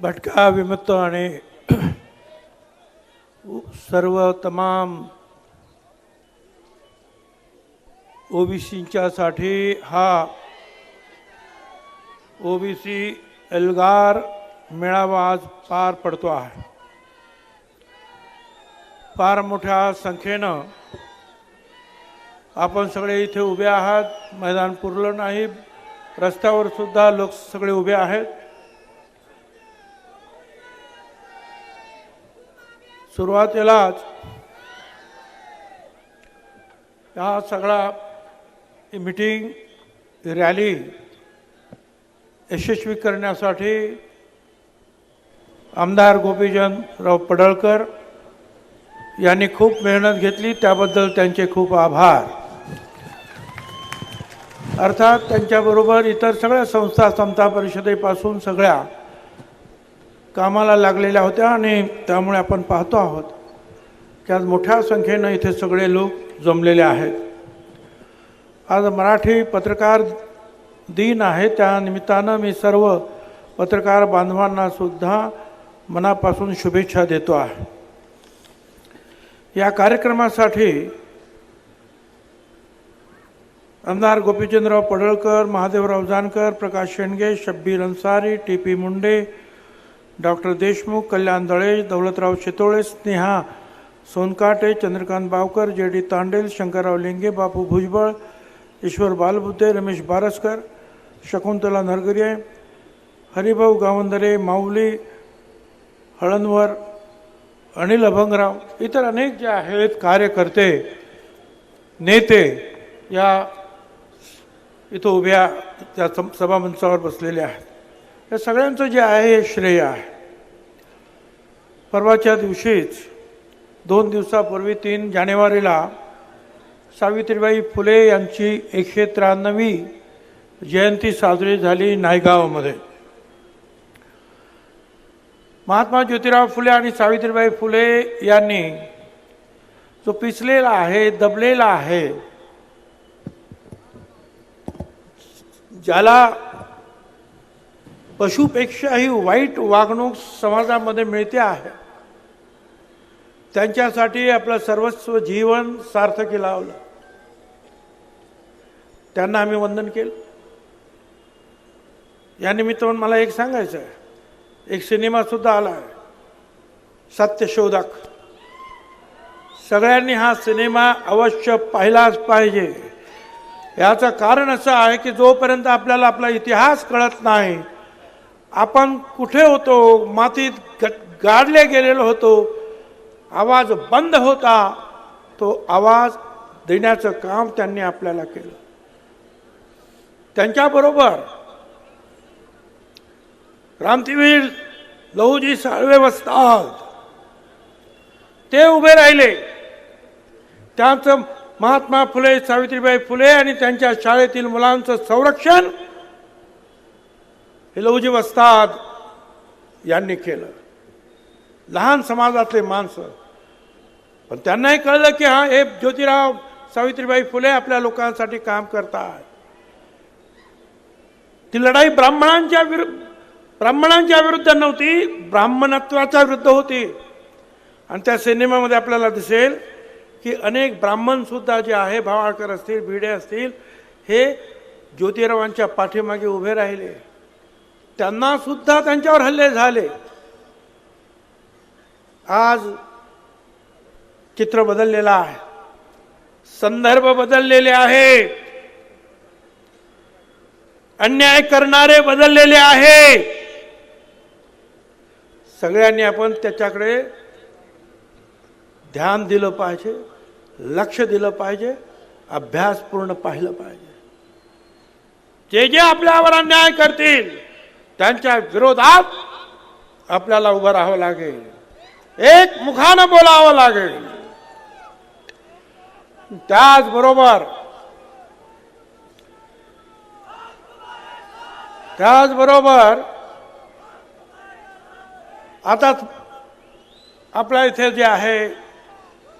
भटका विमुक्त आणि सर्व तमाम ओबीसींच्यासाठी हा ओबीसी एल्गार मेळावा आज पार पडतो आहे। फार मोठ्या संख्येनं आपण सगळे इथे उभे आहात। मैदान पुरलं नाही, रस्त्यावर सुद्धा लोक सगळे उभे आहेत। सुरुवातीलाच हा सगळा मीटिंग रॅली यशस्वी करण्यासाठी आमदार गोपीचंदराव पडळकर यांनी खूप मेहनत घेतली, त्याबद्दल त्यांचे खूप आभार। अर्थात त्यांच्याबरोबर इतर सगळ्या संस्था समता परिषदेपासून सगळ्या कामाला लागलेल्या होत्या आणि त्यामुळे आपण पाहतो आहोत की आज मोठ्या संख्येनं इथे सगळे लोक जमलेले आहेत। आज मराठी पत्रकार दिन आहे, त्या निमित्तानं मी सर्व पत्रकार बांधवांना सुद्धा मनापासून शुभेच्छा देतो आहे। या कार्यक्रमासाठी आमदार गोपीचंदराव पडळकर, महादेवराव जानकर, प्रकाश शेंडगे, शब्बीर अन्सारी, टी.पी. मुंडे, डॉक्टर देशमुख, कल्याण दळे, दौलतराव शितोळे, स्नेहा सोनकाटे, चंद्रकांत बावकर, जे.डी. तांडेल, शंकरराव लिंगे, बापू भुजबळ, ईश्वर बालबुद्धे, रमेश बारसकर, शकुंतला नरगरे, हरिभाऊ गावंदरे, माऊली हळणवर, अनिल अभंगराव, इतर अनेक जे आहेत कार्यकर्ते नेते या इथं उभ्या त्या सभामंचावर बसलेले आहेत। या सगळ्यांचं जे आहे हे श्रेय आहे। परवाच्या दिवशीच 2 दिवसापूर्वी 3 जानेवारीला सावित्रीबाई फुले यांची 193वी जयंती साजरी झाली नायगावमध्ये। महात्मा ज्योतिराव फुले आणि सावित्रीबाई फुले यांनी जो पिचलेला आहे, दबलेला आहे, ज्याला पशुपेक्षाही वाईट वागणूक समाजामध्ये मिळते आहे, त्यांच्यासाठी आपलं सर्वस्व जीवन सार्थकी लावलं। त्यांना आम्ही वंदन केलं। या निमित्तानं मला एक सांगायचं आहे, एक सिनेमा सुद्धा आला आहे, सत्यशोधक। सगळ्यांनी हा सिनेमा अवश्य पाहिलाच पाहिजे। याचं कारण असं आहे की जोपर्यंत आपल्याला आपला इतिहास कळत नाही, आपण कुठे होतो, मातीत गाडले गेलेलो होतो, आवाज बंद होता, तो आवाज देण्याचं काम त्यांनी आपल्याला केलं। त्यांच्याबरोबर क्रांतीवीर लहुजी साळवे वस्ताद ते उभे राहिले। त्यांचं महात्मा फुले, सावित्रीबाई फुले आणि त्यांच्या शाळेतील मुलांचं संरक्षण हे लहुजी वस्ताद यांनी केलं। लहान समाजातले माणसं, पण त्यांनाही कळलं की हा हे ज्योतिराव सावित्रीबाई फुले आपल्या लोकांसाठी काम करतात। ती लढाई ब्राह्मणांच्या विरुद्ध नव्हती, ब्राह्मणत्वाच्या विरुद्ध होती। आणि त्या सिनेमामध्ये आपल्याला दिसेल की अनेक ब्राह्मण सुद्धा जे आहे, भावाळकर असतील, भिडे असतील, हे ज्योतिरावांच्या पाठीमागे उभे राहिले। त्यांना सुद्धा त्यांच्यावर हल्ले झाले। आज चित्र बदललेलं आहे, संदर्भ बदललेले आहेत, अन्याय करणारे बदललेले आहेत। सगळ्यांनी आपण त्याच्याकडे ध्यान दिलं पाहिजे, लक्ष दिलं पाहिजे, अभ्यासपूर्ण पाहिलं पाहिजे। जे जे आपल्यावर अन्याय करतील त्यांच्या विरोधात आपल्याला उभं राहावं लागेल, एक मुखानं बोलावं लागेल। त्याचबरोबर आता आपल्या इथे जे आहे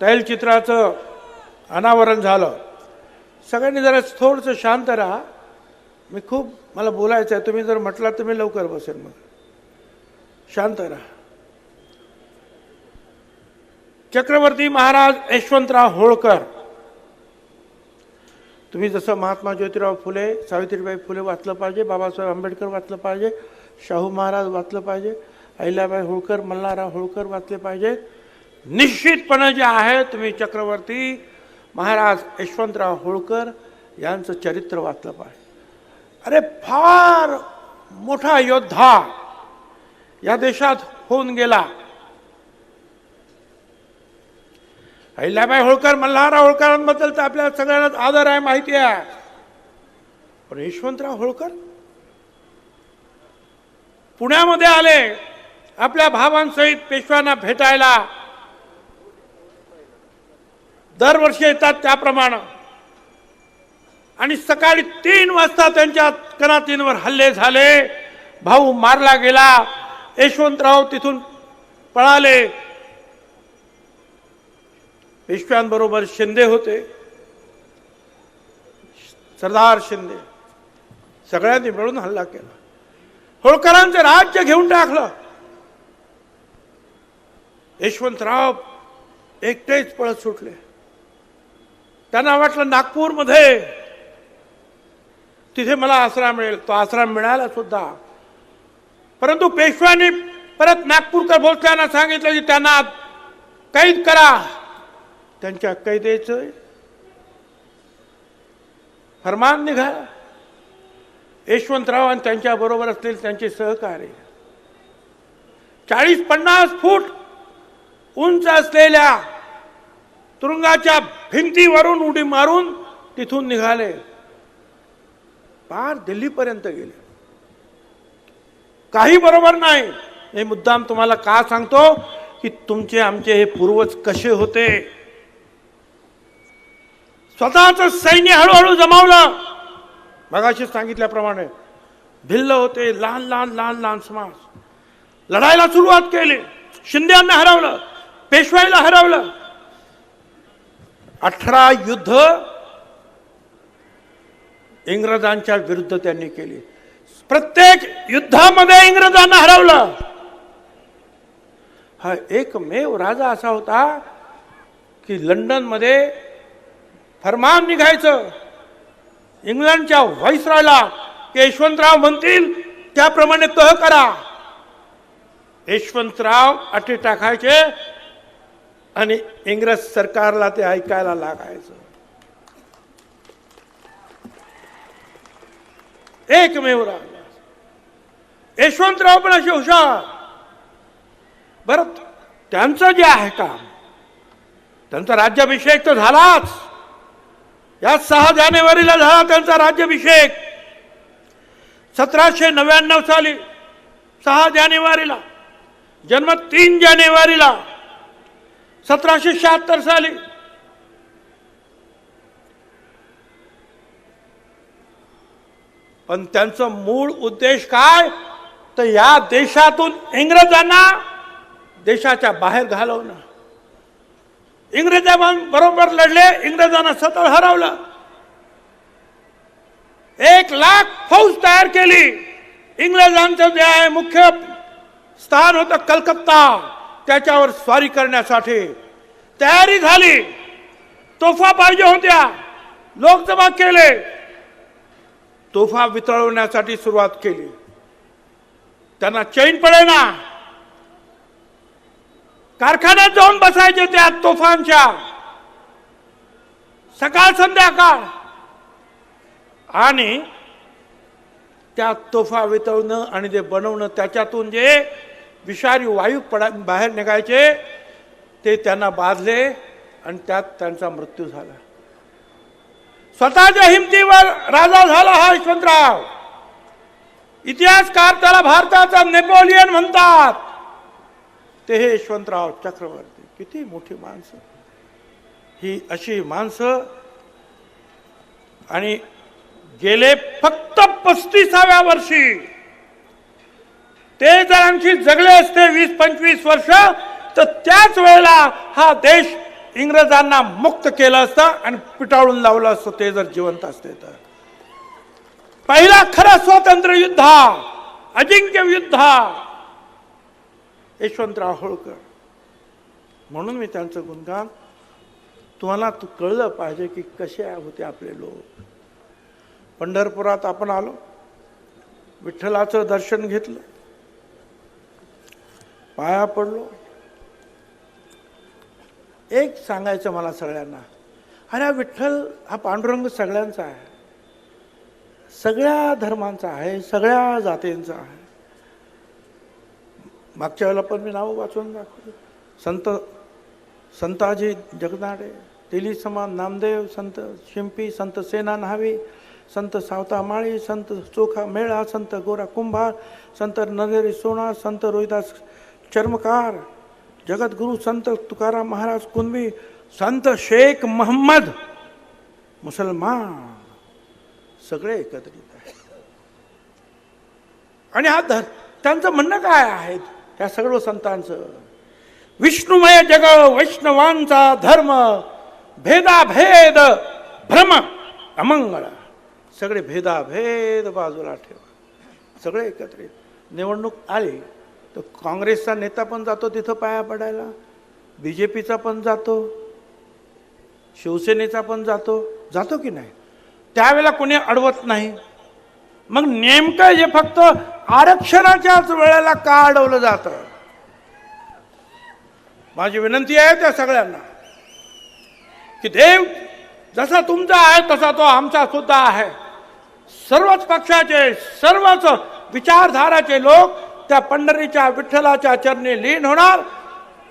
तैलचित्राचं अनावरण झालं। सगळ्यांनी जरा थोडंसं शांत राहा, मला बोलायचं आहे। तुम्ही जर म्हटलात तर मी लवकर बसेन। मग शांत राहा. छत्रपती महाराज यशवंतराव होळकर, तुम्ही जसं महात्मा ज्योतिराव फुले, सावित्रीबाई फुले वाचलं पाहिजे, बाबासाहेब आंबेडकर वाचलं पाहिजे, शाहू महाराज वाचलं पाहिजे, अहिल्याबाई होळकर, मल्हारराव होळकर वाचले पाहिजे. निश्चितपणे जे आहे तुम्ही छत्रपती महाराज यशवंतराव होळकर यांचं चरित्र वाचलं पाहिजे. अरे फार मोठा योद्धा या देशात होऊन गेला. अहिल्याबाई होळकर, मल्हारराव होळकरांबद्दल तर आपल्याला सगळ्यांनाच आदर आहे, माहिती आहे. पण यशवंतराव होळकर पुण्यामध्ये आले आपल्या भावांसहित पेशव्यांना भेटायला. दरवर्षी येतात त्याप्रमाणे. आणि सकाळी 3 वाजता त्यांच्या कनातींवर हल्ले झाले. भाऊ मारला गेला. यशवंतराव तिथून पळाले. पेशव्यांबरोबर शिंदे होते, सरदार शिंदे, सगळ्यांनी मिळून हल्ला केला. होळकरांचं राज्य घेऊन टाकलं. यशवंतराव एकटेच पळत सुटले. त्यांना वाटलं नागपूरमध्ये तिथे मला आसरा मिळेल. तो आसरा मिळाला सुद्धा. परंतु पेशव्यांनी परत नागपूरकर भोसल्यांना सांगितलं की त्यांना कैद करा. त्यांच्या कैदेचं फरमान निघाला. यशवंतराव आणि त्यांच्या बरोबर असलेले त्यांचे सहकारी 40-50 फूट उंच असलेल्या तुरुंगाच्या भिंतीवरून उडी मारून तिथून निघाले. पार दिल्लीपर्यंत गेले. काही बरोबर नाही. हे मुद्दाम तुम्हाला का सांगतो की तुमचे आमचे हे पूर्वज कसे होते. स्वतःच सैन्य हळूहळू जमावलं. मगाशी सांगितल्याप्रमाणे भिल्ल होते, लहान लहान लहान लहान समाज. लढायला सुरुवात केली. शिंद्यांना हरवलं, पेशवाईला हरवलं. 18 युद्ध इंग्रजांच्या विरुद्ध त्यांनी केली. प्रत्येक युद्धामध्ये इंग्रजांना हरवलं. हा एकमेव राजा असा होता की लंडनमध्ये फरमान निघायचं इंग्लंडच्या व्हाईसरॉयला की यशवंतराव म्हणतील त्याप्रमाणे तह करा. यशवंतराव अटी टाकायचे आणि इंग्रज सरकारला ते ऐकायला लागायचं. एकमेव राजा. यशवंतराव पण असे हुशार. बरं, त्यांचं जे आहे काम, त्यांचा राज्याभिषेक तर झालाच. या 6 जानेवारीला झाला त्यांचा राज्याभिषेक. 1799 साली 6 जानेवारीला. जन्म 3 जानेवारीला 1776 साली. पण त्यांचं मूळ उद्देश काय, तर या देशातून इंग्रजांना देशाच्या बाहेर घालवणं. इंग्रजांबरोबर लढले, इंग्रजांना सतत हरवलं. 1 लाख फौज तयार केली. इंग्रजांचं जे आहे मुख्य स्थान होतं कलकत्ता, त्याच्यावर स्वारी करण्यासाठी तयारी झाली. तोफा पाहिजे होत्या, लोक जमा केले. तोफा वितळवण्यासाठी सुरुवात केली. त्यांना चैन पडेना. कारखान्यात जाऊन बसायचे त्या तोफांच्या, सकाळ संध्याकाळ. आणि त्या तोफा वितळणं आणि ते बनवणं, त्याच्यातून जे विषारी वायू बाहेर निघायचे ते त्यांना बाधले आणि त्यात त्यांचा मृत्यू झाला. स्वतःच्या हिमतीवर राजा झाला हा यशवंतराव. इतिहासकार त्याला भारताचा नेपोलियन म्हणतात. ते हे यशवंतराव चक्रवर्ती. किती मोठी माणसं ही, अशी माणसं. आणि गेले फक्त 35व्या वर्षी ते जर आणखी जगले असते 20-25 वर्ष, तर त्याच वेळेला हा देश इंग्रजांना मुक्त केलं असतं आणि पिटाळून लावलं असतं ते जर जिवंत असते तर. पहिला खरा स्वातंत्र्य युद्ध, अजिंक्य युद्ध यशवंतराव होळकर. म्हणून मी त्यांचं गुणगान तुम्हाला कळलं पाहिजे की कसे होते आपले लोक. पंढरपुरात आपण आलो, विठ्ठलाचं दर्शन घेतलं, पाया पडलो. एक सांगायचं मला सगळ्यांना, अरे विठ्ठल हा पांडुरंग सगळ्यांचा आहे, सगळ्या धर्मांचा आहे, सगळ्या जातींचा आहे. मागच्या वेळेला पण मी नाव वाचून दाखवलं. संताजी जगनाडे, तेली समान नामदेव, संत शिंपी, संत सेना न्हावी, संत सावता माळी, संत चोखा मेळा, संत गोरा कुंभार, संत नरेरी सोना, संत रोहिदास चर्मकार, जगद्गुरु संत तुकाराम महाराज कुणबी, संत शेख मोहम्मद मुसलमान, सगळे एकत्रित आहे. आणि हा त्यांचं म्हणणं काय आहे त्या सगळं संतांचं? विष्णुमय जग वैष्णवांचा धर्म, भेदाभेद भ्रम अमंगळ. सगळे भेदाभेद बाजूला ठेवा, सगळे एकत्रित. निवडणूक आली तर काँग्रेसचा नेता पण जातो तिथं पाया पडायला, बीजेपीचा पण जातो, शिवसेनेचा पण जातो की नाही? त्यावेळेला कोणी अडवत नाही. मग नेमकं जे फक्त आरक्षणाच्याच वेळेला का अडवलं जातं? माझी विनंती आहे त्या सगळ्यांना की देव जसा तुमचा आहे तसा तो आमचा सुद्धा आहे. सर्वच पक्षाचे, सर्वच विचारधाराचे लोक त्या पंढरीच्या विठ्ठलाच्या चरणी लीन होणार.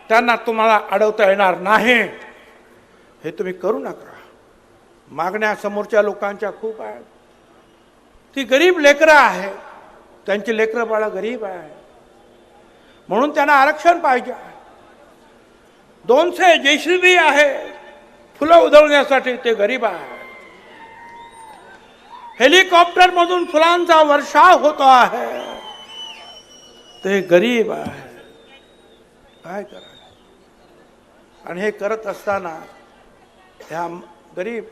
त्यांना तुम्हाला अडवता येणार नाही. हे तुम्ही करू नका. मागण्या समोरच्या लोकांच्या खूप आहेत. ती गरीब लेकरं आहे, त्यांची लेकरं बाळा गरीब आहे, म्हणून त्यांना आरक्षण पाहिजे. 200 JCB आहे फुलं उधळण्यासाठी, ते गरीब आहे. हेलिकॉप्टर मधून फुलांचा वर्षाव होतो आहे, ते गरीब आहे. काय करायचं? आणि हे करत असताना ह्या गरीब,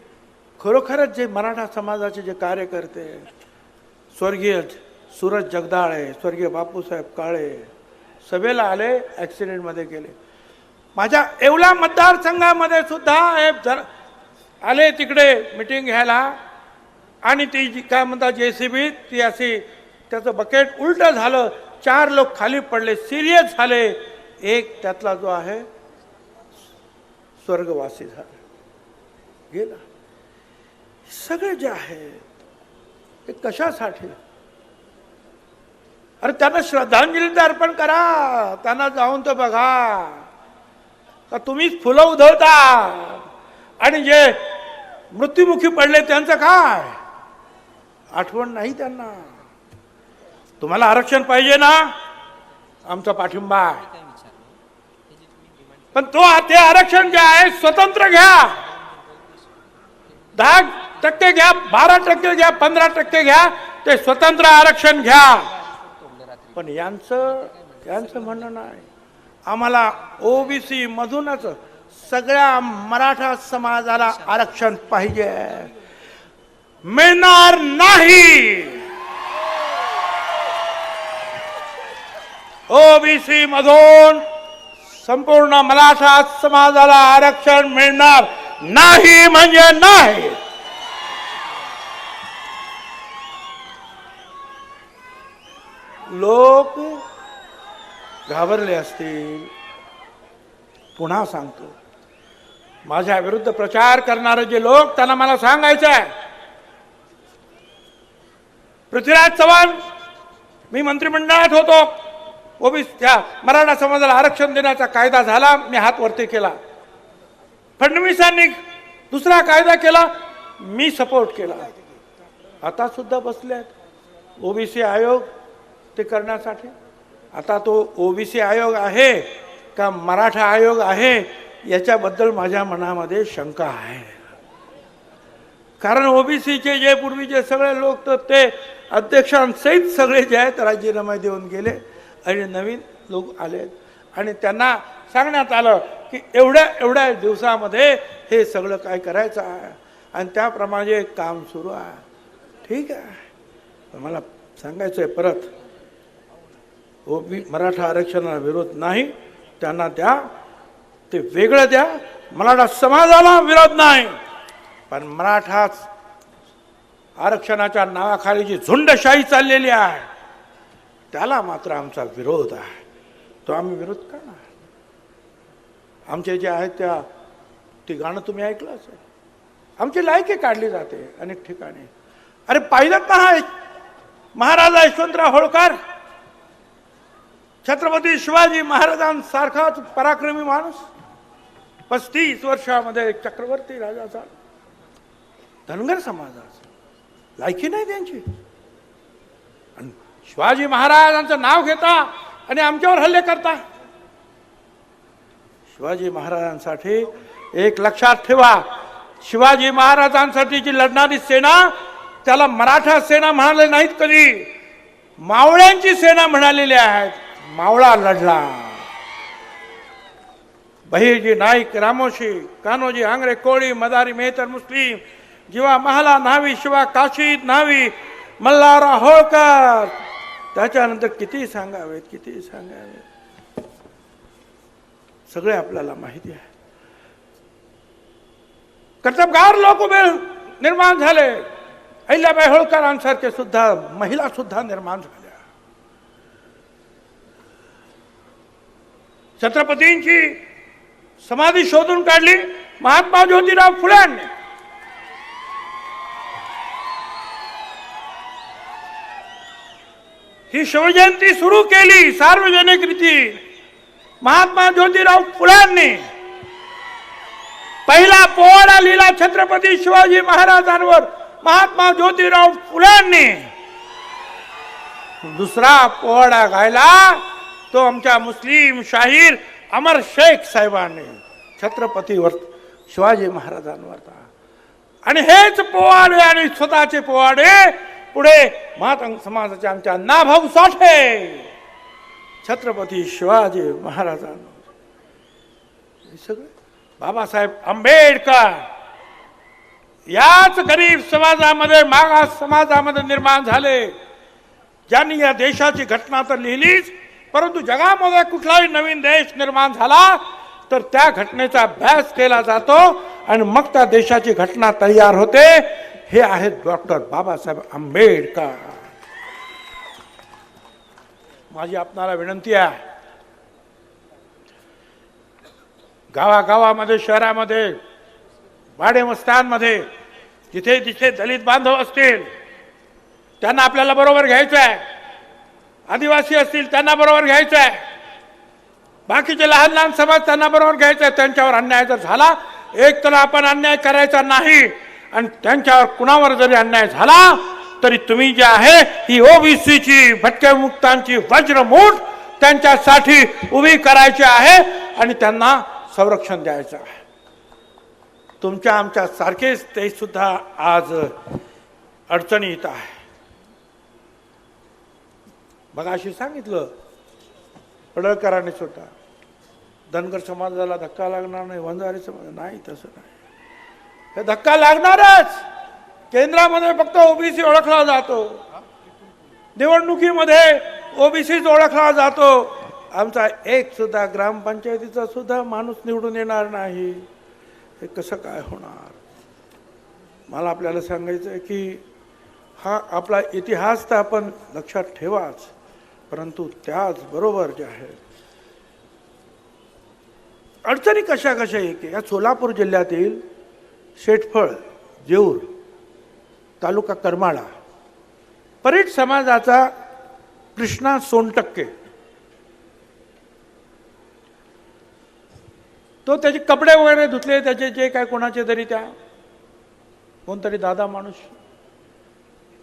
खरोखरच जे मराठा समाजाचे जे कार्यकर्ते, स्वर्गीय सूरज जगदाळे, स्वर्गीय बापूसाहेब काळे सभेला आले, ॲक्सिडेंटमध्ये गेले. माझ्या येवला मतदारसंघामध्ये सुद्धा आले तिकडे मीटिंग घ्यायला. आणि ती जी काय म्हणतात JCB, ती अशी त्याचं बकेट उलटं झालं, 4 लोक खाली पडले, सिरियस झाले. एक त्यातला जो आहे स्वर्गवासी झाला, गेला. सगळे जे आहेत हे कशासाठी? अरे त्यांना श्रद्धांजली अर्पण करा, त्यांना जाऊन तर बघा का तुम्हीच फुलं उधळता. आणि जे मृत्युमुखी पडले त्यांचं काय? आठवण नाही त्यांना. तुम्हाला आरक्षण पाहिजे ना, आमचा पाठिंबा आहे. पण ते आरक्षण जे आहे स्वतंत्र घ्या. 10% घ्या, 12% घ्या, 15% घ्या, ते स्वतंत्र आरक्षण घ्या. पण यांचं म्हणणं नाही, आम्हाला OBC मधूनच सगळ्या मराठा समाजाला आरक्षण पाहिजे. मिळणार नाही. OBC मधून संपूर्ण मराठा समाजाला आरक्षण मिळणार नाही म्हणजे नाही. लोक घाबरले असतील. पुन्हा सांगतो, माझ्या विरुद्ध प्रचार करणारे जे लोक, त्यांना मला सांगायचं आहे, पृथ्वीराज चव्हाण, मी मंत्रिमंडळात होतो, OBC त्या मराठा समाजाला आरक्षण देण्याचा कायदा झाला, मी हात वरती केला. फडणवीसांनी दुसरा कायदा केला, मी सपोर्ट केला. आता सुद्धा बसलेत OBC आयोग ते करण्यासाठी. आता तो OBC आयोग आहे का मराठा आयोग आहे याच्याबद्दल माझ्या मनामध्ये शंका आहे. कारण OBCचे जे पूर्वीचे सगळे लोक तर ते अध्यक्षांसहित सगळे जे आहेत राजीनामे देऊन गेले आणि नवीन लोक आले. आणि त्यांना सांगण्यात आलं की एवढ्या दिवसामध्ये हे सगळं काय करायचं आहे आणि त्याप्रमाणे काम सुरू आहे. ठीक आहे. मला सांगायचं आहे परत, मराठा आरक्षणाला विरोध नाही, त्यांना द्या, ते वेगळं द्या. मराठा समाजाला विरोध नाही, पण मराठा आरक्षणाच्या नावाखाली जी झुंडशाही चाललेली आहे त्याला मात्र आमचा विरोध आहे. तो आम्ही विरोध करणार. आमचे जे आहेत ते गाणं तुम्ही ऐकलं असेल. आमची लायकी काढली जाते अनेक ठिकाणी. अरे पाहिलं ना, महाराजा यशवंतराव होळकर, छत्रपती शिवाजी महाराजांसारखाच पराक्रमी माणूस, 35 वर्षामध्ये चक्रवर्ती राजा झाला. धनगर समाजाचा लायकी नाही त्यांची. आणि शिवाजी महाराजांचं नाव घेता आणि आमच्यावर हल्ले करता. शिवाजी महाराजांसाठी एक लक्षात ठेवा, शिवाजी महाराजांसाठी जी लढणारी सेना त्याला मराठा सेना म्हणाले नाहीत कधी, मावळ्यांची सेना म्हणालेली आहेत. मावळा लढला. बहिर्जी नाईक, रामोशी, कान्होजी आंग्रे, कोळी, मदारी, मेहतर, मुस्लिम, जीवा महाला, न्हावी, शिवा काशीद, न्हावी, मल्हारराव होळकर. त्याच्यानंतर किती सांगावेत, किती सांगावेत. सगळे आपल्याला माहिती आहे. कर्तबगार लोक निर्माण झाले. अहिल्याबाई होळकरांसारखे सुद्धा महिला सुद्धा निर्माण झाल्या. छत्रपतींची समाधी शोधून काढली महात्मा ज्योतिराव फुल्यांनी. ही शिवजयंती सुरू केली सार्वजनिक रीती महात्मा ज्योतिराव फुल्यांनी. पहिला पोवाडा लिहिला छत्रपती शिवाजी महाराजांवर महात्मा ज्योतिराव फुल्यांनी. दुसरा पोवाडा गायला तो आमच्या मुस्लिम शाहीर अमर शेख साहेबांनी छत्रपतीवर शिवाजी महाराजांवर. आणि हेच पोवाडे आणि स्वतःचे पोवाडे पुढे मातंग समाजाचे आमच्या नाभाऊ साठे छत्रपती शिवाजी महाराजांवर. हे सगळे बाबासाहेब आंबेडकर याच गरीब समाजामध्ये, मागास समाजामध्ये निर्माण झाले, ज्यांनी या देशाची घटना तर लिहिलीच, परंतु जगामध्ये कुठलाही नवीन देश निर्माण झाला तर त्या घटनेचा अभ्यास केला जातो आणि मग त्या देशाची घटना तयार होते. हे आहेत डॉक्टर बाबासाहेब आंबेडकर. माझी आपणाला विनंती आहे, गावागावामध्ये, शहरामध्ये, वाडेमस्त्यांमध्ये जिथे जिथे दलित बांधव असतील त्यांना आपल्याला बरोबर घ्यायचं आहे. आदिवासी असतील त्यांना बरोबर घ्यायचं आहे. बाकीचे लहान लहान समाज त्यांना बरोबर घ्यायचं आहे. त्यांच्यावर अन्याय जर झाला, एक तर आपण अन्याय करायचा नाही, आणि त्यांच्यावर कुणावर जरी अन्याय झाला तरी तुम्ही जे आहे ही ओबीसीची, भटक्या मुक्तांची वज्रमूठ त्यांच्यासाठी उभी करायची आहे आणि त्यांना संरक्षण द्यायचं आहे. तुमच्या आमच्या सारखेच ते सुद्धा आज अडचणीत आहे. मगाशी सांगितलं पडळकरांनी सुद्धा, धनगर समाजाला धक्का लागणार नाही, वंजारी समाज नाही, तसं नाही. हे धक्का लागणारच. केंद्रामध्ये फक्त ओबीसी ओळखला जातो, निवडणुकीमध्ये ओबीसीच ओळखला जातो. आमचा एक सुद्धा ग्रामपंचायतीचा सुद्धा माणूस निवडून येणार नाही. हे कसं काय होणार? मला आपल्याला सांगायचं आहे की हा आपला इतिहास तर आपण लक्षात ठेवाच, परंतु त्याचबरोबर जे आहे अडचणी कशा कशा येते. या सोलापूर जिल्ह्यातील शेटफळ, जेऊर तालुका करमाळा, परीट समाजाचा कृष्णा सोनटक्के, तो त्याचे कपडे वगैरे धुतले, त्याचे जे काय कोणाचे तरी त्या कोणतरी दादा माणूस,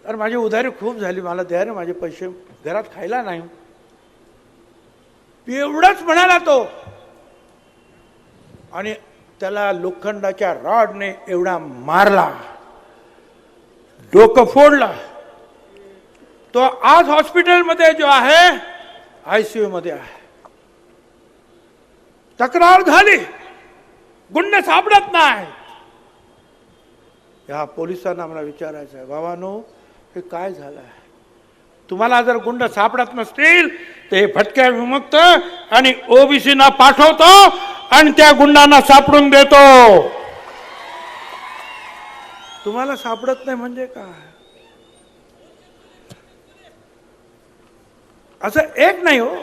तर माझी उधारी खूप झाली, मला द्या रे माझे पैसे, घरात खायला नाही, एवढंच म्हणाला तो. आणि त्याला लोखंडाच्या रॉडने एवढा मारला, डोकं फोडला. तो आज हॉस्पिटलमध्ये जो आहे आयसीयू मध्ये आहे. तक्रार झाली, गुंड सापडत नाही. या पोलिसांना मला विचारायचं आहे, बाबांनो हे काय झालं आहे? तुम्हाला जर गुंड सापडत नसतील ते भटक्या विमुक्त आणि ओबीसीना पाठवतो आणि त्या गुंडांना सापडून देतो. तुम्हाला सापडत नाही म्हणजे काय? असं एक नाही हो.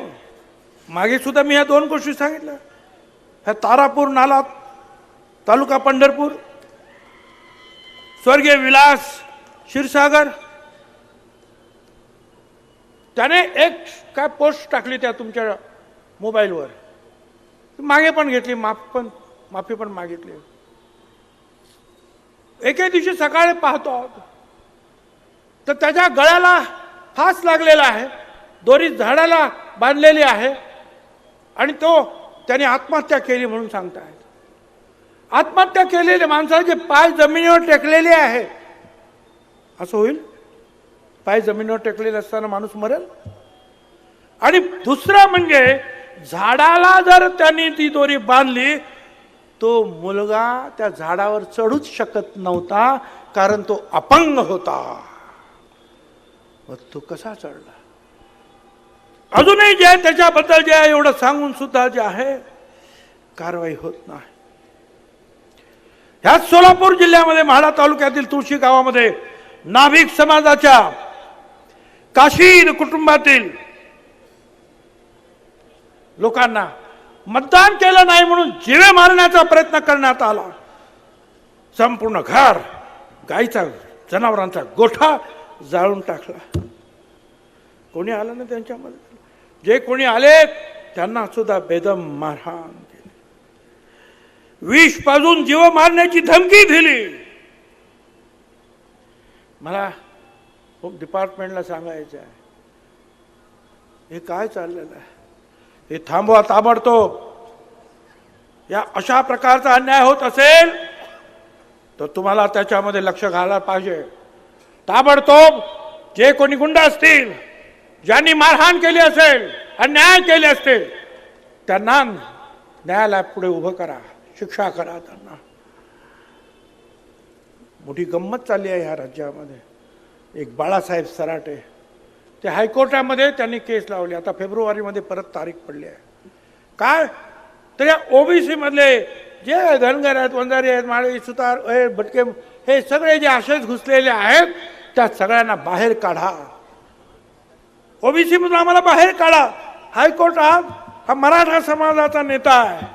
मागे सुद्धा मी या दोन गोष्टी सांगितल्या. ह्या तारापूर नाला तालुका पंढरपूर, स्वर्गीय विलास क्षीरसागर, त्याने एक काय पोस्ट टाकली त्या तुमच्या मोबाईलवर, मागे पण घेतली, माफी पण मागितली. एके दिवशी सकाळी पाहतो तर त्याच्या गळ्याला फास लागलेला आहे, दोरी झाडाला बांधलेली आहे आणि त्याने आत्महत्या केली म्हणून सांगतायत. आत्महत्या केलेल्या माणसाचे पाय जमिनीवर टेकलेले आहे. असं होईल? पाय जमिनीवर टेकलेले असताना माणूस मरेल? आणि दुसरं म्हणजे झाडाला जर त्यांनी ती दोरी बांधली, तो मुलगा त्या झाडावर चढूच शकत नव्हता, कारण तो अपंग होता. मग तो कसा चढला? अजूनही जे आहे त्याच्याबद्दल जे आहे एवढं सांगून सुद्धा जे आहे कारवाई होत नाही. ह्याच सोलापूर जिल्ह्यामध्ये म्हाडा तालुक्यातील तुळशी गावामध्ये नाभिक समाजाच्या काशीद कुटुंबातील लोकांना मतदान केलं नाही म्हणून जीवे मारण्याचा प्रयत्न करण्यात आला. संपूर्ण घर, गाईचा, जनावरांचा गोठा जाळून टाकला. कोणी आलं ना त्यांच्यामध्ये? जे कोणी आले त्यांना सुद्धा बेदम मारहाण केली, विष पाजून जीव मारण्याची धमकी दिली. मला डिपार्टमेंटला सांगायचं आहे, हे काय चाललेलं आहे? हे थांबवा ताबडतोब. या अशा प्रकारचा अन्याय होत असेल तर तुम्हाला त्याच्यामध्ये लक्ष घालायला पाहिजे. ताबडतोब जे कोणी गुंड असतील, ज्यांनी मारहाण केली असेल, अन्याय केले असतील, त्यांना न्यायालयात पुढे उभं करा, शिक्षा करा त्यांना. मोठी गंमत चालली आहे ह्या राज्यामध्ये. एक बाळासाहेब सराटे, ते हायकोर्टामध्ये त्यांनी केस लावली. आता फेब्रुवारीमध्ये परत तारीख पडली आहे. काय तर या ओबीसी मधले जे धनगर आहेत, वंजारी आहेत, माळी, सुतार, भटके, हे सगळे जे असेच घुसलेले आहेत, त्या सगळ्यांना बाहेर काढा. ओबीसी मधून आम्हाला बाहेर काढा. हायकोर्ट हा मराठा समाजाचा नेता आहे.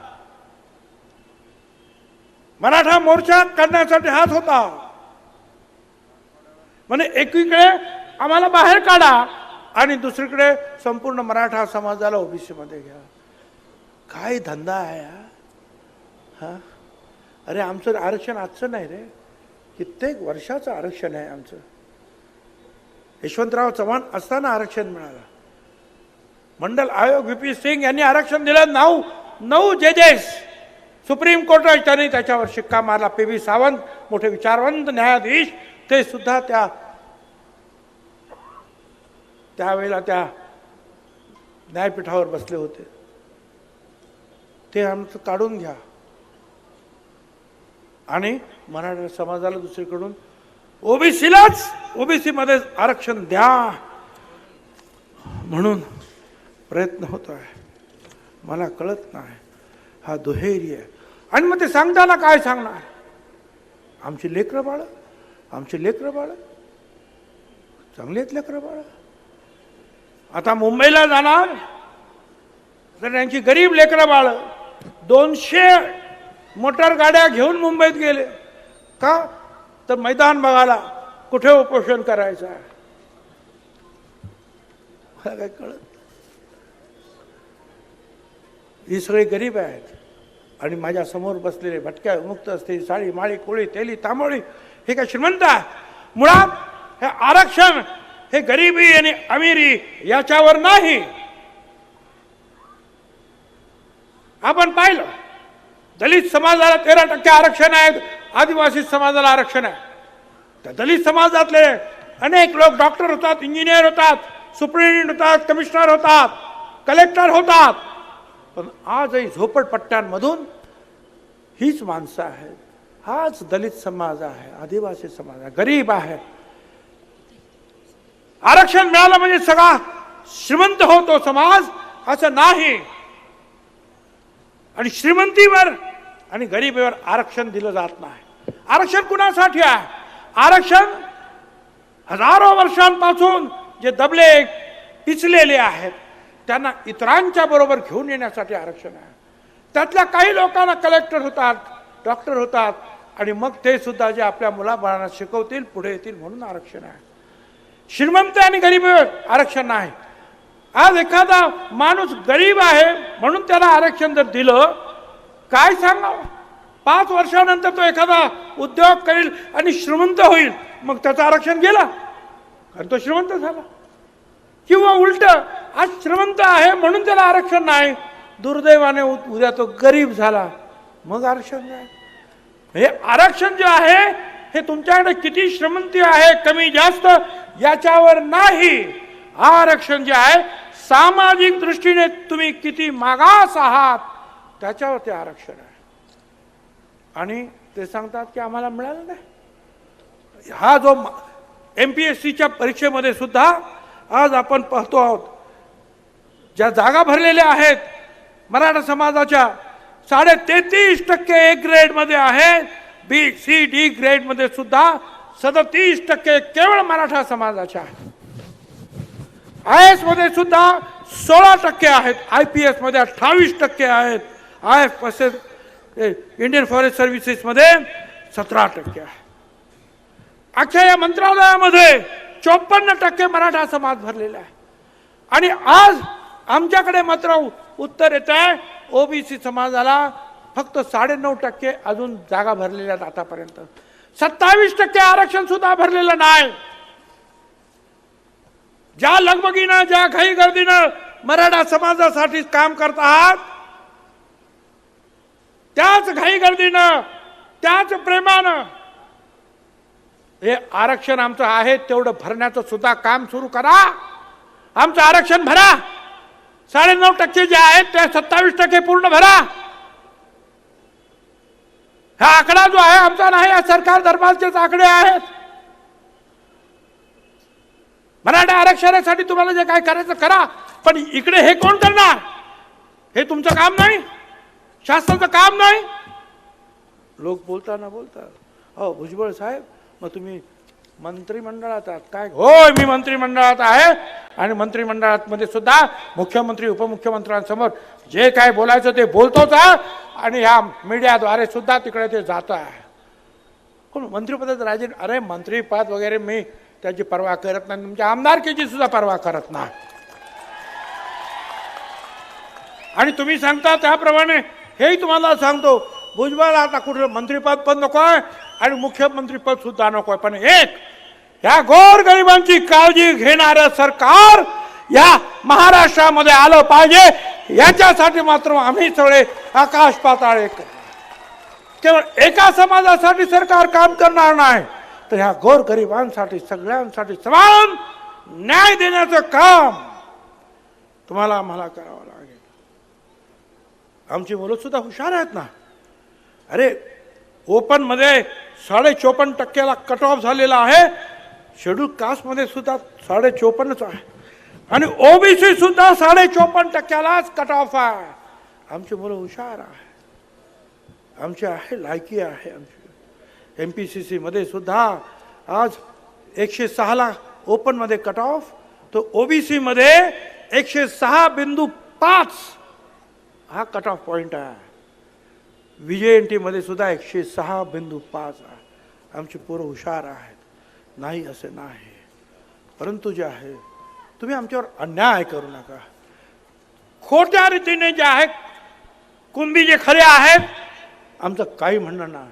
मराठा मोर्चा करण्यासाठी हात होता. म्हणजे एकीकडे आम्हाला बाहेर काढा आणि दुसरीकडे संपूर्ण मराठा समाजाला ओबीसी मध्ये घ्या. काय धंदा आहे हा? अरे आमचं आरक्षण आजचं नाही रे, कित्येक वर्षाचं आरक्षण आहे आमचं. यशवंतराव चव्हाण असताना आरक्षण मिळालं. मंडल आयोग व्हीपी सिंग यांनी आरक्षण दिलं. 9 जजेस सुप्रीम कोर्टात त्यांनी त्याच्यावर शिक्का मारला. पी.बी. सावंत मोठे विचारवंत न्यायाधीश, ते सुद्धा त्यावेळेला त्या न्यायपीठावर बसले होते. ते आमचं काढून घ्या आणि मराठा समाजाला दुसरीकडून ओबीसी मध्ये आरक्षण द्या म्हणून प्रयत्न होत आहे. मला कळत नाही हा दुहेरी आहे. आणि मग ते सांगताना काय सांगणार? आमची लेकरं बाळ, आमची लेकरं बाळ चांगली आहेत लेकरं बाळ. आता मुंबईला जाणार तर त्यांची गरीब लेकरं बाळ 200 मोटर गाड्या घेऊन मुंबईत गेले. का तर मैदान बघायला, कुठे उपोषण करायचं आहे. मला काय कळत? ही सगळे गरीब आहेत आणि माझ्या समोर बसलेले भटक्या मुक्त असतील, साळी माळी कोळी तेली तांबोळी, हे काय श्रीमंत आहे? मुळात हे आरक्षण हे गरिबी आणि अमिरी याच्यावर नाही. आपण पाहिलं दलित समाजाला 13% आरक्षण आहे, आदिवासी समाजाला आरक्षण आहे. त्या दलित समाजातले अनेक लोक डॉक्टर होतात, इंजिनियर होतात, सुप्रिंटेंडेंट होतात, कमिशनर होतात, कलेक्टर होतात. पण आजही झोपडपट्ट्यांमधून हीच माणसं आहेत. हाच दलित समाज आहे, आदिवासी समाज आहे, गरीब आहे. आरक्षण मिळालं म्हणजे सगळा श्रीमंत होतो समाज असं नाही. आणि श्रीमंतीवर आणि गरिबीवर आरक्षण दिलं जात नाही. आरक्षण कुणासाठी आहे? आरक्षण हजारो वर्षांपासून जे दबले पिचलेले आहेत त्यांना इतरांच्या बरोबर घेऊन येण्यासाठी आरक्षण आहे. त्यातल्या काही लोकांना कलेक्टर होतात, डॉक्टर होतात आणि मग ते सुद्धा जे आपल्या मुलाबाळांना शिकवतील, पुढे येतील म्हणून आरक्षण आहे. श्रीमंत आणि गरीबीवर आरक्षण नाही. आज एखादा माणूस गरीब आहे म्हणून त्याला आरक्षण जर दिलं, काय सांगावं? 5 वर्षानंतर तो एखादा उद्योग करेल आणि श्रीमंत होईल, मग त्याचं आरक्षण गेलं कारण तो श्रीमंत झाला. किंवा उलट, आज श्रीमंत आहे म्हणून त्याला आरक्षण नाही, दुर्दैवाने उद्या तो गरीब झाला, मग आरक्षण नाही. हे आरक्षण जे आहे हे तुमच्याकडे किती श्रीमंती आहे, कमी जास्त, याच्यावर नाही. आरक्षण जे आहे सामाजिक दृष्टीने तुम्ही किती मागास आहात त्याच्यावर ते आरक्षण आहे. आणि ते सांगतात की आम्हाला मिळालं नाही. हा जो MPSCच्या परीक्षेमध्ये सुद्धा आज आपण पाहतो आहोत, ज्या जागा भरलेल्या आहेत मराठा समाजाच्या 33.5% A ग्रेड मध्ये आहेत, B-C-D ग्रेड मध्ये सुद्धा 37% केवळ मराठा समाजाच्या आहेत. IAS मध्ये सुद्धा 16% आहेत, IPS मध्ये 28% आहेत, IF इंडियन फॉरेस्ट सर्व्हिसेस मध्ये 17% आहे. अख्ख्या या मंत्रालयामध्ये 54% मराठा समाज भरलेला आहे. आणि आज आमच्याकडे मात्र उत्तर येत आहे ओबीसी समाजाला फक्त 9.5% अजून जागा भरलेल्या आहेत आतापर्यंत. 27% आरक्षण सुद्धा भरलेलं नाही. ज्या लगबगीनं, ज्या घाई गर्दीनं मराठा समाजासाठी काम करत आहात, त्याच घाई गर्दीनं, त्याच प्रेमानं हे आरक्षण आमचं आहे तेवढं भरण्याचं सुद्धा काम सुरू करा. आमचं आरक्षण भरा. 9.5% जे आहेत ते 27% पूर्ण भरा. हा आकडा जो आहे आमचा नाही, या सरकार दरबारचेच आकडे आहेत. मराठा आरक्षणासाठी तुम्हाला जे काय करायचं करा, पण इकडे हे कोण करणार? हे तुमचं काम नाही, शासनाचं काम नाही. लोक बोलताना बोलतात, हो भुजबळ साहेब मग तुम्ही मंत्रिमंडळात आहात काय? होय, मी मंत्रिमंडळात आहे आणि मंत्रिमंडळात मध्ये सुद्धा मुख्यमंत्री उपमुख्यमंत्र्यांसमोर जे काय बोलायचं ते बोलतोच आहे आणि ह्या मीडियाद्वारे सुद्धा तिकडे ते जात आहे. कोण मंत्रिपदाचं राजीनामा? अरे मंत्रिपद वगैरे मी त्याची पर्वा करत नाही, तुमच्या आमदारकीची सुद्धा पर्वा करत नाही. आणि तुम्ही सांगता त्याप्रमाणे हेही तुम्हाला सांगतो, भुजबळ आता कुठलं मंत्रिपद पण नको आहे आणि मुख्यमंत्रीपद सुद्धा नको आहे, पण एक या गोरगरिबांची काळजी घेणारं सरकार या महाराष्ट्रामध्ये आलं पाहिजे. याच्यासाठी मात्र आम्ही सगळे आकाश पाताळ एक. केवळ एका समाजासाठी सरकार काम करणार नाही, तर ह्या गोरगरिबांसाठी सगळ्यांसाठी समान न्याय देण्याचं काम तुम्हाला आम्हाला करावं लागेल. आमची मुलं सुद्धा हुशार आहेत ना. अरे ओपन मध्ये 54.5% कट ऑफ झालेला आहे, शेड्यूल कास्ट मध्ये सुद्धा 54.5% आहे आणि ओबीसी सुद्धा 54.5%लाच कट ऑफ आहे. आमची मुलं हुशार आहे, आमची आहे लायकी आहे. आमची MPCC मध्ये सुद्धा आज 106ला ओपन मध्ये कट ऑफ, तो ओबीसी मध्ये 106.5 हा कट ऑफ पॉइंट आहे. VJNT मध्ये सुद्धा 106.5 आहे. आमची पोरं हुशार आहेत, नाही असे नाही. परंतु जे आहे तुम्ही आमच्यावर अन्याय करू नका. खोट्या रीतीने जे आहे कुणबी जे खरे आहेत आमचं काही म्हणणं नाही,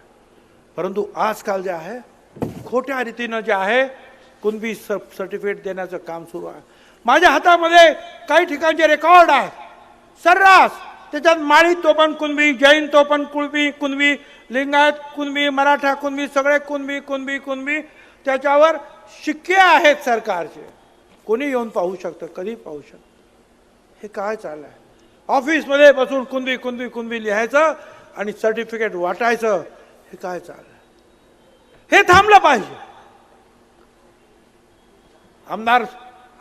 परंतु आजकाल जे आहे खोट्या रीतीनं जे आहे कुणबी सर्टिफिकेट देण्याचं काम सुरू आहे. माझ्या हातामध्ये काही ठिकाणचे रेकॉर्ड आहेत सर्रास, त्याच्यात माळी तोपण कुणबी, जैन तोपण कुणबी, लिंगायत कुणबी, मराठा कुणबी, सगळे कुणबी त्याच्यावर शिक्के आहेत सरकारचे. कोणी येऊन पाहू शकतं, कधी पाहू शकतं. हे काय चाललंय? ऑफिसमध्ये बसून कुणबी लिहायचं आणि सर्टिफिकेट वाटायचं, हे काय चाललंय? हे थांबलं पाहिजे. आमदार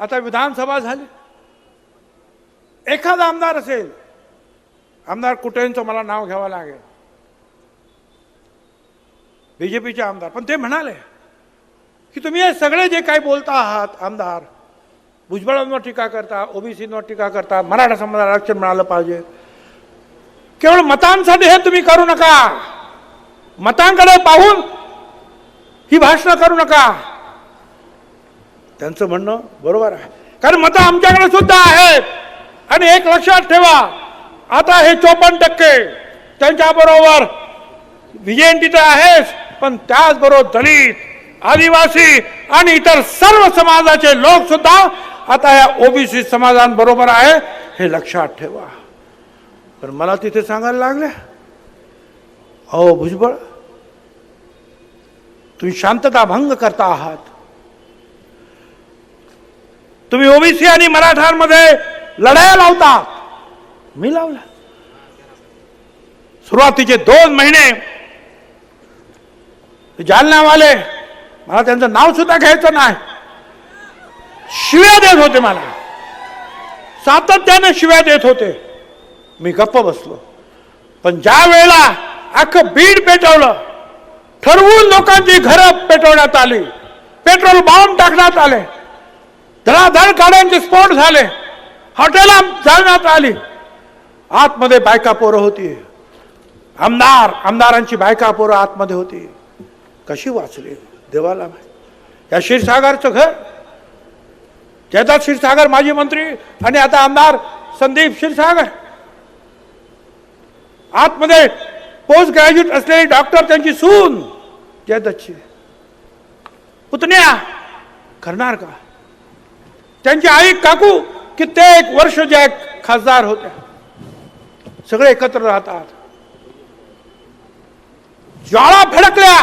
आता विधानसभा झाली, एखादा आमदार असेल, आमदार कुठेंचं मला नाव घ्यावं लागेल, बीजेपीचे आमदार, पण ते म्हणाले की तुम्ही हे सगळे जे काही बोलता आहात, आमदार भुजबळांवर टीका करता, ओबीसींवर टीका करता, मराठा समाजाला आरक्षण मिळालं पाहिजे, केवळ मतांसाठी हे तुम्ही करू नका, मतांकडे पाहून ही भाषणं करू नका. त्यांचं म्हणणं बरोबर आहे, कारण मतं आमच्याकडे सुद्धा आहेत. आणि एक लक्षात ठेवा, आता हे 54% त्यांच्याबरोबर विजयंती तर आहेच, पण त्याचबरोबर दलित, आदिवासी आणि इतर सर्व समाजाचे लोक सुद्धा आता या ओबीसी समाजांबरोबर आहे, हे लक्षात ठेवा. पण मला तिथे सांगायला लागले, अहो भुजबळ, तुम्ही शांतता भंग करता आहात, तुम्ही ओबीसी आणि मराठ्यांमध्ये लढाया लावता. मी लावला. सुरुवातीचे 2 महिने जालनावाले, मला त्यांचं नाव सुद्धा घ्यायचं नाही, शिव्या देत होते, मला सातत्याने शिव्या देत होते. मी गप्प बसलो. पण ज्या वेळेला अख्खं बीड पेटवलं, ठरवून लोकांची घरं पेटवण्यात आली, पेट्रोल बॉम्ब टाकण्यात आले, धडाधड गाड्यांचे स्फोट झाले, हॉटेला जाळण्यात आली, आतमध्ये बायका पोरं होती, आमदारांची बायका पोरं आतमध्ये होती. कशी वाचली देवाला माहिती. या क्षीरसागरचं घर, जयदत्त क्षीरसागर माजी मंत्री आणि आता आमदार संदीप क्षीरसागर, आतमध्ये पोस्ट ग्रॅज्युएट असलेली डॉक्टर, त्यांची सून जयदत्तची पुतण्या करणार का, त्यांची आई काकू कित्येक वर्ष ज्या खासदार होत्या, सगळे एकत्र राहतात. ज्वाळा फडकल्या,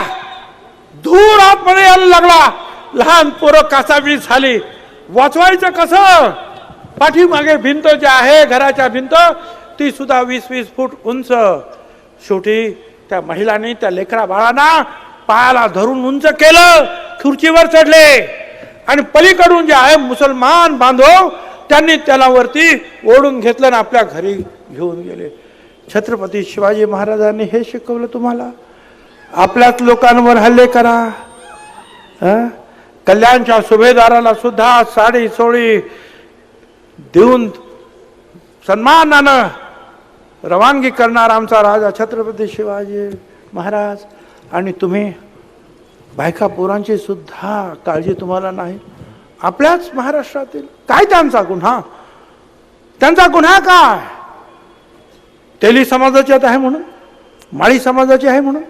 धूर आतमध्ये यायला लागला, लहान पोरं कासावीस झाली, वाचवायचं कसं. पाठीमागे भिंत जी आहे, घराच्या भिंत, ती सुद्धा 20-20 फूट उंच. शेवटी त्या महिलांनी त्या लेकरा बाळांना पायाला धरून उंच केलं, खुर्चीवर चढले, आणि पलीकडून जे आहे मुसलमान बांधव, त्यांनी त्याला वरती ओढून घेतलं आणि आपल्या घरी घेऊन गेले. छत्रपती शिवाजी महाराजांनी हे शिकवलं तुम्हाला, आपल्याच लोकांवर हल्ले करा. कल्याणच्या सुभेदाराला सुद्धा साडी सोळी देऊन सन्मानानं रवानगी करणार आमचा राजा छत्रपती शिवाजी महाराज. आणि तुम्ही बायका पोरांची सुद्धा काळजी तुम्हाला नाही. आपल्याच महाराष्ट्रातील काय त्यांचा गुन्हा, त्यांचा गुन्हा काय. तेली समाजाचे आहे म्हणून, माळी समाजाचे आहे म्हणून.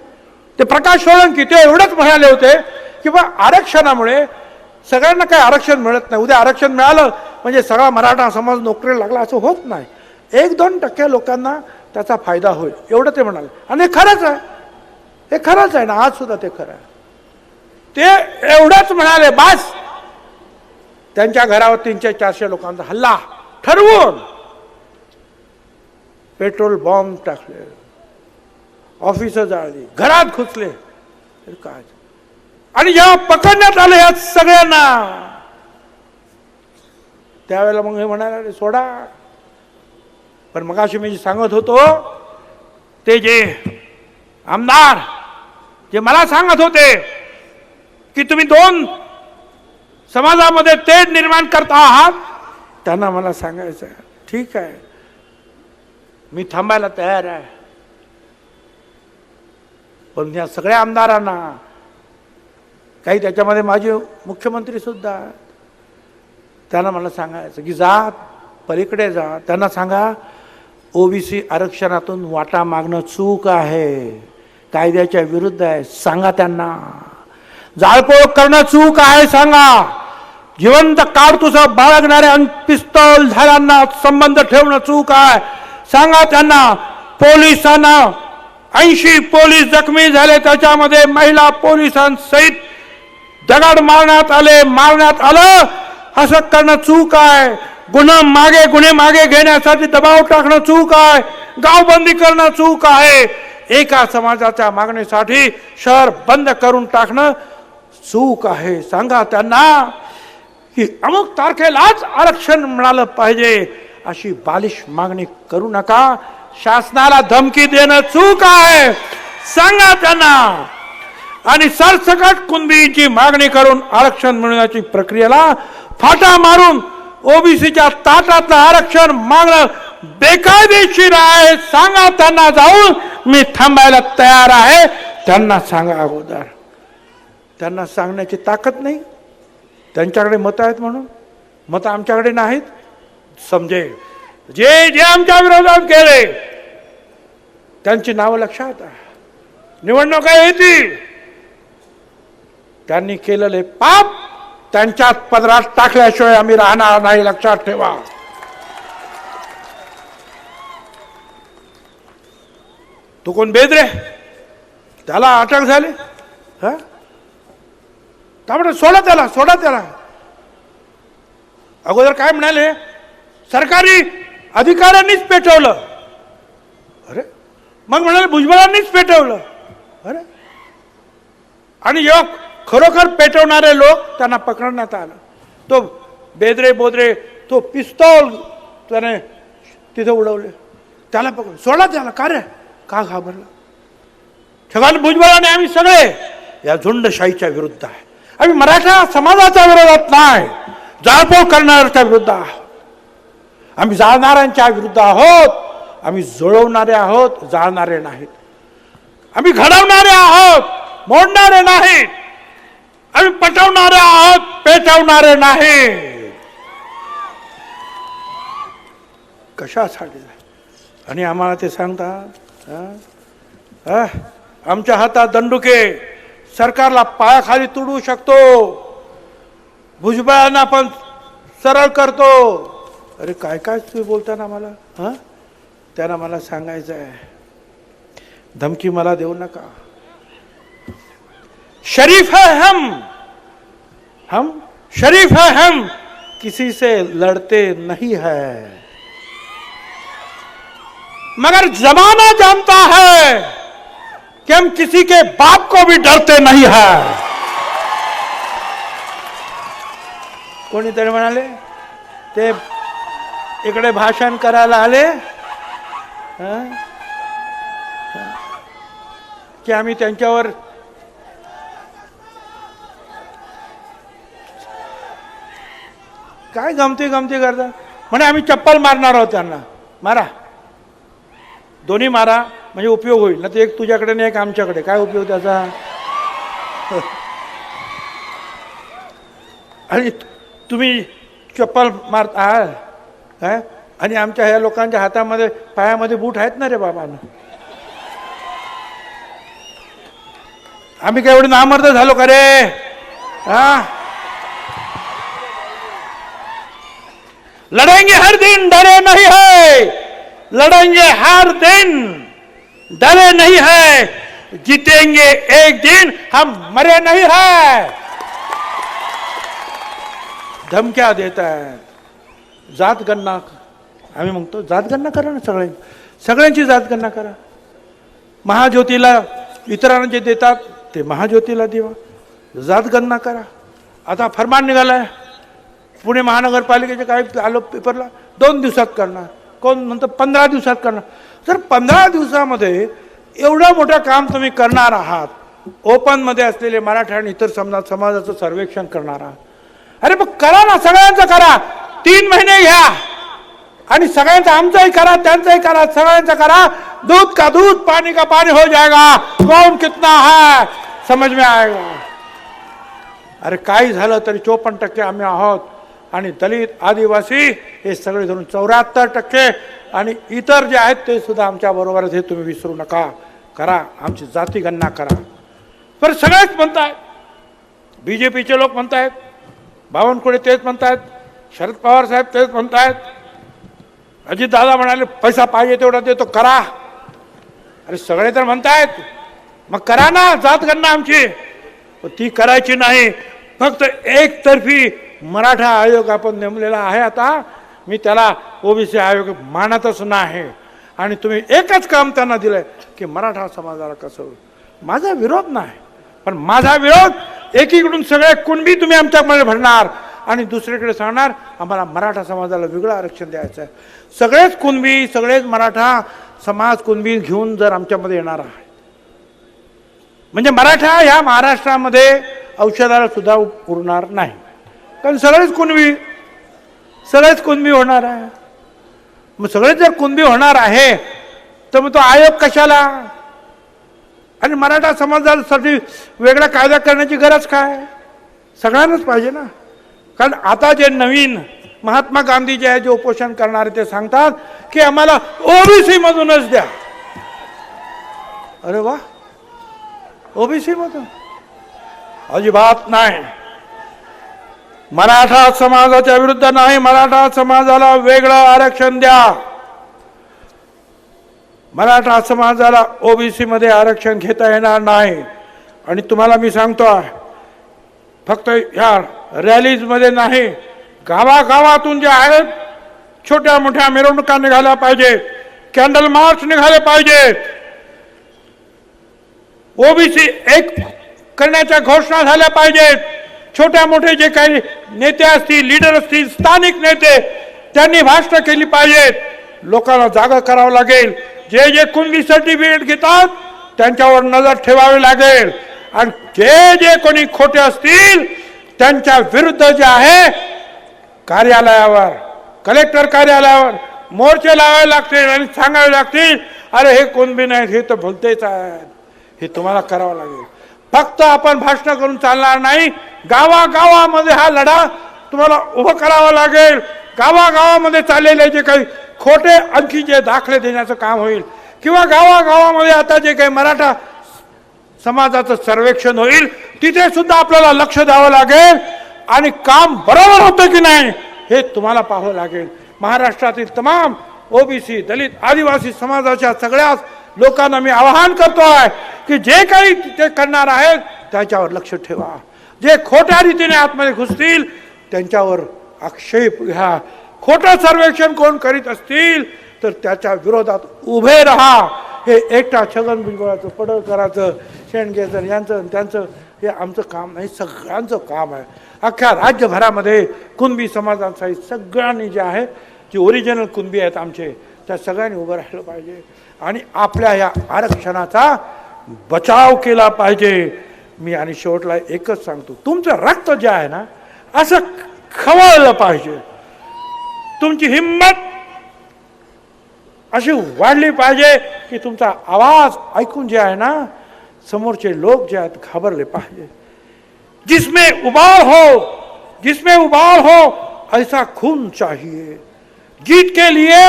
ते प्रकाश सोळंकी ते एवढंच म्हणाले होते की बा आरक्षणामुळे सगळ्यांना काही आरक्षण मिळत नाही, उद्या आरक्षण मिळालं म्हणजे सगळा मराठा समाज नोकरीला लागला, असं होत नाही. 1-2% लोकांना त्याचा फायदा होईल, एवढं ते म्हणाले. आणि हे खरंच आहे, हे खरंच आहे ना, आज सुद्धा ते खरं आहे. ते एवढंच म्हणाले, बस त्यांच्या घरावर 300-400 लोकांचा हल्ला, ठरवून पेट्रोल बॉम्ब टाकले, ऑफिस जाळली, घरात घुसले. काय. आणि जेव्हा पकडण्यात आले या सगळ्यांना, त्यावेळेला मग हे म्हणाले सोडा. पण मगाशी मी सांगत होतो, ते जे आमदार जे मला सांगत होते की तुम्ही 2 समाजामध्ये तेढ निर्माण करता आहात, त्यांना मला सांगायचं आहे, ठीक आहे, मी थांबायला तयार आहे. पण या सगळ्या आमदारांना, काही त्याच्यामध्ये माझे मुख्यमंत्री सुद्धा, त्यांना मला सांगायचं की जा पलीकडे जा, त्यांना सांगा ओबीसी आरक्षणातून वाटा मागणं चूक आहे, कायद्याच्या विरुद्ध आहे, सांगा त्यांना. जाळपोळ करणं चूक आहे सांगा. जिवंत काडतुसं बाळगणाऱ्या पिस्तौल झाल्यांना संबंध ठेवणं चूक आहे सांगा त्यांना. पोलिसांना 80 पोलीस जखमी झाले, त्याच्यामध्ये महिला पोलिसांसहित दगड मारण्यात आलं, असं करणं चूक आहे. गुन्हे मागे घेण्यासाठी दबाव टाकणं चूक आहे, गावबंदी करणं चूक आहे. एका समाजाच्या मागणीसाठी शहर बंद करून टाकणं चूक आहे. सांगा त्यांना की अमुक तारखेलाच आरक्षण मिळालं पाहिजे अशी बालिश मागणी करू नका. शासनाला धमकी देणं चूक आहे, सांगा त्यांना. आणि सरसकट कुणबीची मागणी करून आरक्षण मिळवण्याची प्रक्रियेला फाटा मारून ओबीसीच्या ताटातलं आरक्षण मागणं बेकायदेशीर आहे, सांगा त्यांना. जाऊन मी थांबायला तयार आहे, त्यांना सांगा अगोदर. त्यांना सांगण्याची ताकद नाही, त्यांच्याकडे मतं आहेत म्हणून. मतं आमच्याकडे नाहीत समजेल. जे जे आमच्या विरोधात गेले त्यांची नावं लक्षात आहे. निवडणुका येतील, त्यांनी केलेले पाप त्यांच्यात पदरात टाकल्याशिवाय आम्ही राहणार नाही, लक्षात ठेवा. तो कोण बेदरे, त्याला अटक झाली. त्यामुळे सोडा त्याला, सोडा त्याला. अगोदर काय म्हणाले, सरकारी अधिकाऱ्यांनीच पेटवलं. अरे मग म्हणाले भुजबळांनीच पेटवलं. अरे आणि जेव्हा खरोखर पेटवणारे लोक त्यांना पकडण्यात आलं. तो बेदरे बोदरे तो पिस्तौल त्याने तिथे उडवले, त्याला पकडून सोडा त्याला. का रे, का घाबरला? छगन भुजबळाने आम्ही सगळे या झुंडशाहीच्या विरुद्ध आहे. आम्ही मराठा समाजाच्या विरोधात नाही, जाळपोळ करणाऱ्याच्या विरुद्ध आहोत. आम्ही जाळणाऱ्यांच्या विरुद्ध आहोत. आम्ही जुळवणारे आहोत, जाळणारे नाहीत. आम्ही घडवणारे आहोत, मोडणारे नाहीत. आम्ही पटवणारे आहोत, पेटवणारे नाही. कशासाठी? आणि आम्हाला ते सांगतात आमच्या हातात दंडुके, सरकारला पायाखाली तुडवू शकतो, भुजबळांना पण सरळ करतो. अरे काय काय तुम्ही बोलता ना मला. त्यांना मला सांगायचं आहे, धमकी मला देऊ नका. शरीफ है हम शरीफ है हम, किसी से लड़ते नहीं है, मगर जमाना जानता है कि हम किसी के बाप को भी डरते नहीं है. कोणीतरी म्हणाले ते इकडे भाषण करायला आले की आम्ही त्यांच्यावर काय गमती गमती करता. म्हणे आम्ही चप्पल मारणार आहोत त्यांना. मारा, दोन्ही मारा, म्हणजे उपयोग होईल ना. ते एक तुझ्याकडे नाही, एक आमच्याकडे. काय उपयोग त्याचा? आणि तुम्ही चप्पल मारता काय? आणि आमच्या ह्या लोकांच्या हातामध्ये पायामध्ये बूट आहेत ना रे बाबा. आम्ही काय एवढे नामर्द झालो का रे? लड़ेंगे हर दिन, डरे नहीं है. लड़ेंगे हर दिन, डरे नहीं है. जीतेंगे एक दिन, हम मरे नहीं है. धमक्या देत आहेत. जातगणना आम्ही म्हणतो, जातगणना करा ना. सगळ्यांची जातगणना करा. महाज्योतीला इतरांना जे देतात ते महाज्योतीला देवा. जातगणना करा. आता फरमान निघालाय पुणे महानगरपालिकेचे, काय आलं पेपरला, 2 दिवसात करणार, कोण म्हणतं 15 दिवसात करणार. जर 15 दिवसामध्ये एवढं मोठं काम तुम्ही करणार आहात, ओपनमध्ये असलेले मराठा आणि इतर समाजाचं सर्वेक्षण करणार आहात, अरे मग करा ना, सगळ्यांचं करा. 3 महिने घ्या आणि सगळ्यांचं, आमचंही करा, त्यांचंही करा, सगळ्यांचं करा. दूध का दूध, पानी का पानी हो जाएगा. कौन कितना है समझ में आएगा. अरे काही झालं तरी 54% आम्ही आहोत. आणि दलित, आदिवासी हे सगळे धरून 74%, आणि इतर जे आहेत ते सुद्धा आमच्या बरोबरच. हे तुम्ही विसरू नका. करा, आमची जाती गणना करा. पण सगळेच म्हणतायत, बीजेपीचे लोक म्हणतायत, बावनकुळे तेच म्हणतायत, शरद पवार साहेब तेच म्हणतायत, अजित दादा म्हणाले पैसा पाहिजे तेवढा देतो, करा. अरे सगळे तर म्हणतायत, मग करा ना जातगणना आमची. ती करायची नाही, फक्त एकतर्फी मराठा आयोग आपण नेमलेला आहे. आता मी त्याला ओबीसी आयोग मानतच नाही. आणि तुम्ही एकच काम त्यांना दिलंय की मराठा समाजाला कसं. माझा विरोध नाही, पण माझा विरोध एकीकडून सगळे कुणबी तुम्ही आमच्यामध्ये भरणार आणि दुसरीकडे सांगणार आम्हाला मराठा समाजाला वेगळं आरक्षण द्यायचं आहे. सगळेच कुणबी सगळेच मराठा समाज कुणबी घेऊन जर आमच्यामध्ये येणार आहे म्हणजे मराठा ह्या महाराष्ट्रामध्ये औषधाला सुद्धा उरणार नाही. कारण सगळेच कुणबी होणार आहे. मग सगळेच जर कुणबी होणार आहे तर मग तो आयोग कशाला आणि मराठा समाजासाठी वेगळा कायदा करण्याची गरज काय. सगळ्यांनाच पाहिजे ना. कारण आता जे नवीन महात्मा गांधी जे आहे जे उपोषण करणारे ते सांगतात की आम्हाला ओबीसी मधूनच द्या. अरे वा, ओबीसी मधून अजिबात नाही. मराठा समाजाच्या विरुद्ध नाही. मराठा समाजाला वेगळं आरक्षण द्या. मराठा समाजाला ओबीसी मध्ये आरक्षण घेता येणार नाही. आणि तुम्हाला मी सांगतो फक्त ह्या रॅलीज मध्ये नाही, गावागावातून जे आहेत छोट्या मोठ्या मिरवणुका निघाल्या पाहिजेत, कॅन्डल मार्च निघाले पाहिजेत, ओबीसी एक करण्याच्या घोषणा झाल्या पाहिजेत. छोट्या मोठे जे काही नेते असतील, लीडर असतील, स्थानिक नेते त्यांनी भाषण केली पाहिजेत. लोकांना जागा करावं लागेल. जे जे कुणबी सर्टिफिकेट घेतात त्यांच्यावर नजर ठेवावी लागेल आणि जे जे कोणी खोटे असतील त्यांच्या विरुद्ध जे आहे कार्यालयावर, कलेक्टर कार्यालयावर मोर्चे लावावे लागतील आणि सांगावे लागतील अरे हे कुणबी नाही, हे तर भलतेच आहेत. हे तुम्हाला करावं लागेल. फक्त आपण भाषण करून चालणार नाही. गावागावामध्ये हा लढा तुम्हाला उभं करावा लागेल. गावागावामध्ये चाललेले जे काही खोटे आणखी जे दाखले देण्याचं काम होईल किंवा गावागावामध्ये आता जे काही मराठा समाजाचं सर्वेक्षण होईल तिथे सुद्धा आपल्याला लक्ष द्यावं लागेल आणि काम बरोबर होतं की नाही हे तुम्हाला पाहावं लागेल. महाराष्ट्रातील तमाम ओबीसी, दलित, आदिवासी समाजाच्या सगळ्याच लोकांना मी आवाहन करतोय की जे काही ते करणार आहेत त्याच्यावर लक्ष ठेवा. जे खोट्या रीतीने आतमध्ये घुसतील त्यांच्यावर आक्षेप घ्या. खोटं सर्वेक्षण कोण करीत असतील तर त्याच्या विरोधात उभे राहा. हे एकटा छगन भुजबळाचं, पडळकरांचं, शेंडगेचं यांचं त्यांचं हे आमचं काम नाही, सगळ्यांचं काम आहे. अख्ख्या राज्यभरामध्ये कुणबी समाजासाठी सगळ्यांनी जे आहे जे ओरिजिनल कुणबी आहेत आमचे त्या सगळ्यांनी उभं राहिलं पाहिजे आणि आपल्या या आरक्षणाचा बचाव केला पाहिजे. मी आणि शेवटला एकच सांगतो, तुमचं रक्त जे आहे ना असं खवळलं पाहिजे. तुमची हिम्मत अशी वाढली पाहिजे की तुमचा आवाज ऐकून जे आहे ना समोरचे लोक जे आहेत घाबरले पाहिजे. जिसमें उबाल हो ऐसा खून चाहिए. जीत के लिए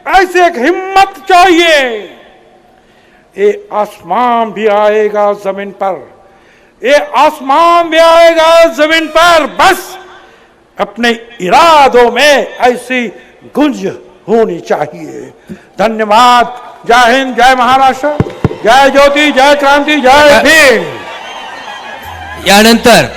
ऐसे एक हिम्मत चाहिए. ये आसमान भी आएगा जमीन पर, ये आसमान भी आएगा जमीन पर, बस अपने इरादों में ऐसी गुंज होनी चाहिए. धन्यवाद. जय हिंद, जय महाराष्ट्र, जय ज्योति, जय क्रांति, जय भीम. यानंतर